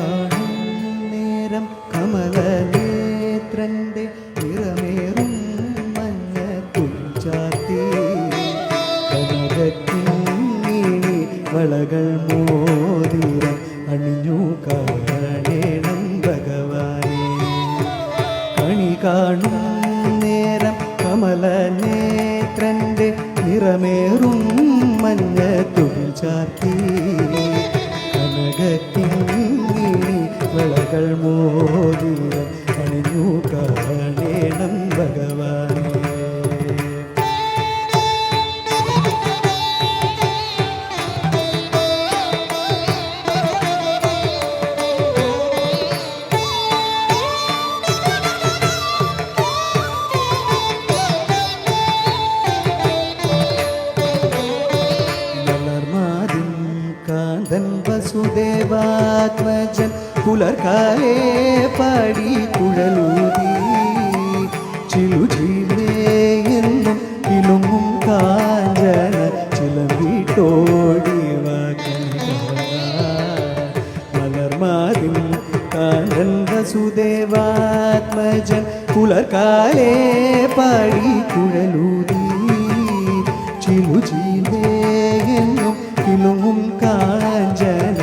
കാണും നേരം കമലനേത്രന്റെ നിറമേറും മഞ്ഞ കുഞ്ചാത്തി കനകത്തിങ്ങിണി വളകൾ മോതിരം അണിഞ്ഞു കാണേണം ഭഗവാനെ. കണി കാണും നേരം കമലനേത്രന്റെ നിറമേറും മഞ്ഞ തുകിൽ ചാർത്തി കനകത്തിങ്ങിണി വളകൾ മോതിരം അണിഞ്ഞു കാണേണം ഭഗവാനെ. കാന്തൻ വസുദേവാത്മജൻ പുലർക്കാലേ പാടി കുഴലൂതി ചിലുചിലേയെന്നും കിളുങ്ങും കാഞ്ചന ചിലമ്പിട്ടോടിവ മലർമാതിൽ കാന്തൻ വസുദേവാത്മജൻ പുലർക്കാലേ പാടി കുഴലൂതി ചിലുചിലേയെന്നും കിളുങ്ങും കാഞ്ചന